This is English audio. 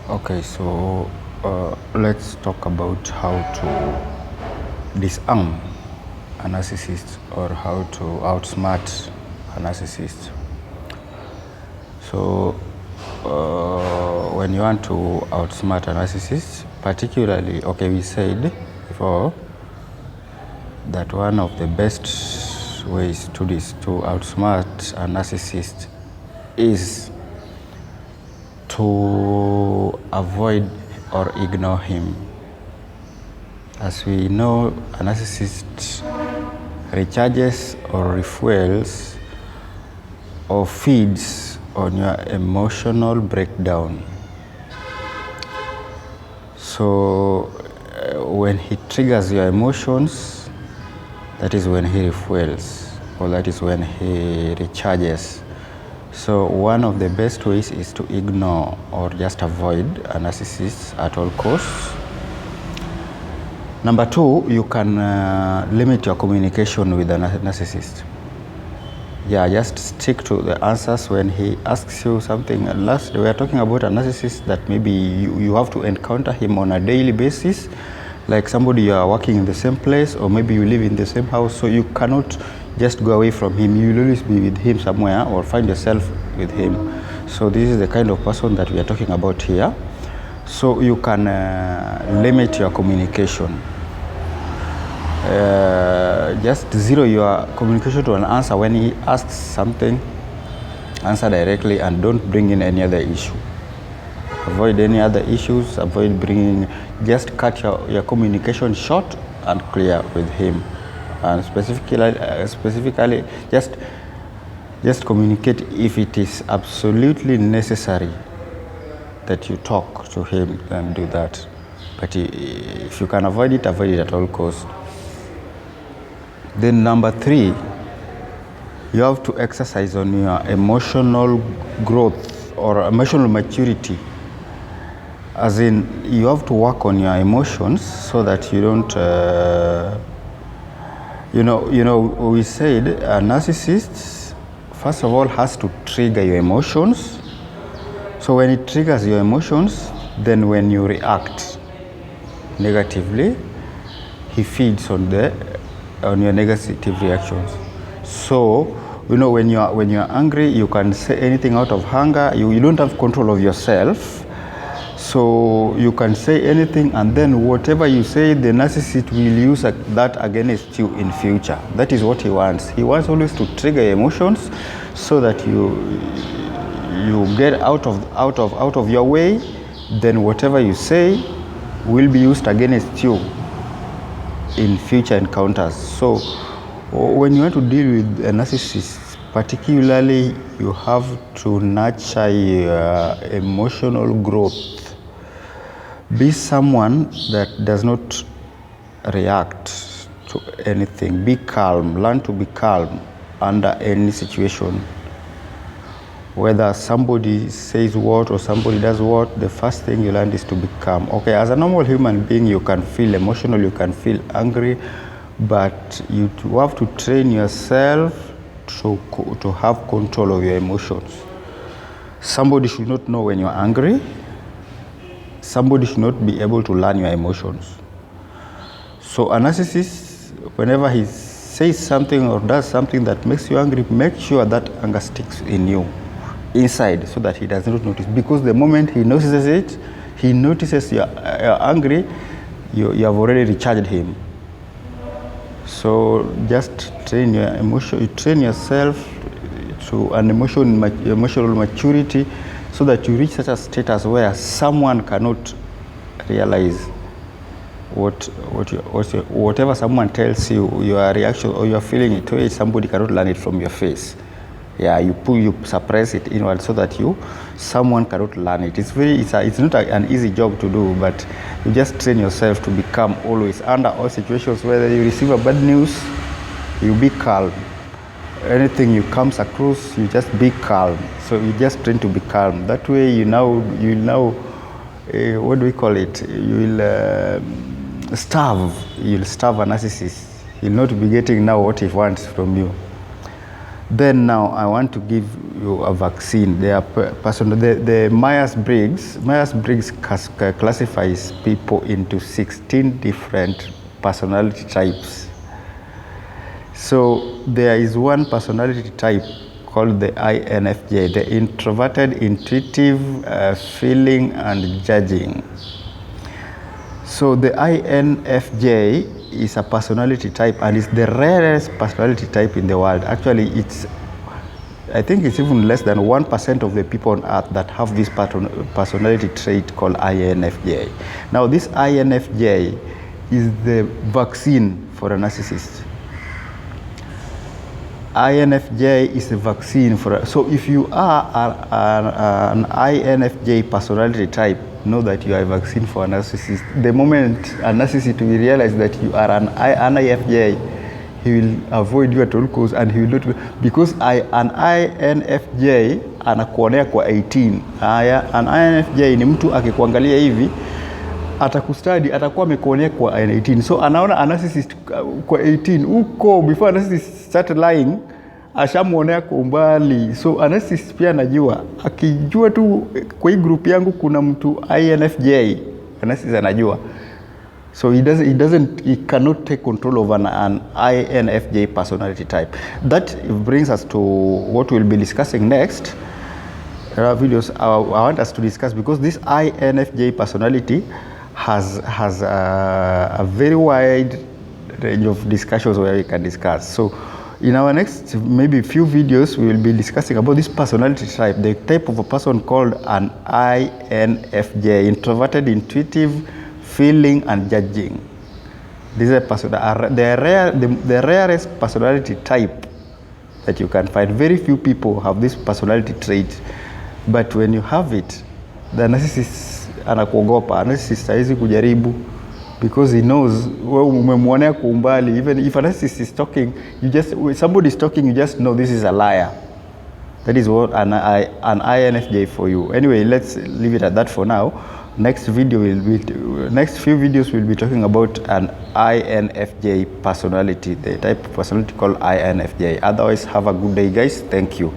Okay, so let's talk about how to disarm a narcissist or how to outsmart a narcissist. So when you want to outsmart a narcissist, particularly, okay, we said before that one of the best ways to outsmart a narcissist is to avoid or ignore him. As we know, a narcissist recharges or refuels or feeds on your emotional breakdown. So when he triggers your emotions, that is when he refuels, or that is when he recharges. So one of the best ways is to ignore or just avoid a narcissist at all costs. Number two, you can limit your communication with a narcissist. Yeah, just stick to the answers when he asks you something. And last, we are talking about a narcissist that maybe you have to encounter him on a daily basis, like somebody you are working in the same place, or maybe you live in the same house, so you cannot just go away from him. You will always be with him somewhere or find yourself with him. So this is the kind of person that we are talking about here. So you can limit your communication. Just zero your communication to an answer. When he asks something, answer directly and don't bring in any other issue. Avoid any other issues, avoid bringing, just cut your communication short and clear with him. And specifically just communicate if it is absolutely necessary that you talk to him, then do that. But if you can avoid it at all costs. Then number three, you have to exercise on your emotional growth or emotional maturity. As in, you have to work on your emotions so that you don't, we said a narcissist, first of all, has to trigger your emotions. So when it triggers your emotions, then when you react negatively, he feeds on your negative reactions. So, when you're angry, you can say anything out of anger. You don't have control of yourself. So you can say anything, and then whatever you say, the narcissist will use that against you in future. That is what he wants. He wants always to trigger emotions so that you get out of your way. Then whatever you say will be used against you in future encounters. So when you want to deal with a narcissist, particularly, you have to nurture your emotional growth. Be someone that does not react to anything. Be calm. Learn to be calm under any situation. Whether somebody says what or somebody does what, the first thing you learn is to be calm. Okay, as a normal human being, you can feel emotional, you can feel angry, but you have to train yourself to have control of your emotions. Somebody should not know when you're angry. Somebody should not be able to learn your emotions. So a narcissist, whenever he says something or does something that makes you angry, make sure that anger sticks in you, inside, so that he does not notice. Because the moment he notices it, he notices you're angry, you have already recharged him. So just train your emotion. You train yourself to an emotional maturity, so that you reach such a status where someone cannot realize whatever someone tells you, your reaction or your feeling it way, somebody cannot learn it from your face. Yeah, you suppress it inward so that someone cannot learn it. It's not an easy job to do, but you just train yourself to become always under all situations. Whether you receive a bad news, you be calm. Anything you comes across, you just be calm. So you just train to be calm. That way, you now what do we call it? You will starve. You'll starve a narcissist. He'll not be getting now what he wants from you. Then now I want to give you a vaccine. They are the Myers-Briggs classifies people into 16 different personality types. So there is one personality type called the INFJ, the introverted, intuitive, feeling and judging. So the INFJ is a personality type and it's the rarest personality type in the world. Actually, I think it's even less than 1% of the people on earth that have this personality trait called INFJ. Now this INFJ is the vaccine for a narcissist. INFJ is the vaccine for so if you are an INFJ personality type, know that you are a vaccine for a narcissist. The moment a narcissist will realize that you are an INFJ, he will avoid you at all costs and he will not, because an INFJ anakuonea kwa 18. An INFJ ni mtu akikuangalia hivi atakustadi, atakuwa amekuonea kwa 18. So anaona a narcissist kwa 18 huko before a narcissist start lying, ashamuonea kwa umbali. So a narcissist pia anajua, akijua tu kwa hii group yangu kuna mtu INFJ, a narcissist anajua. So he cannot take control of an INFJ personality type. That brings us to what we'll be discussing next. There are videos I want us to discuss, because this INFJ personality has a very wide range of discussions where we can discuss. So in our next maybe few videos, we will be discussing about this personality type, the type of a person called an INFJ, introverted, intuitive, feeling and judging. This is a person, the rarest personality type that you can find. Very few people have this personality trait, but when you have it, the narcissist anakuogopa. Narcissist haizi kujaribu because he knows wewe umemwonea kwa umbali. Even if a narcissist is talking, somebody is talking, you just know this is a liar. That is what an INFJ for you. Anyway, let's leave it at that for now. Next few videos we'll be talking about an INFJ personality, the type of personality called INFJ. Otherwise, have a good day, guys. Thank you.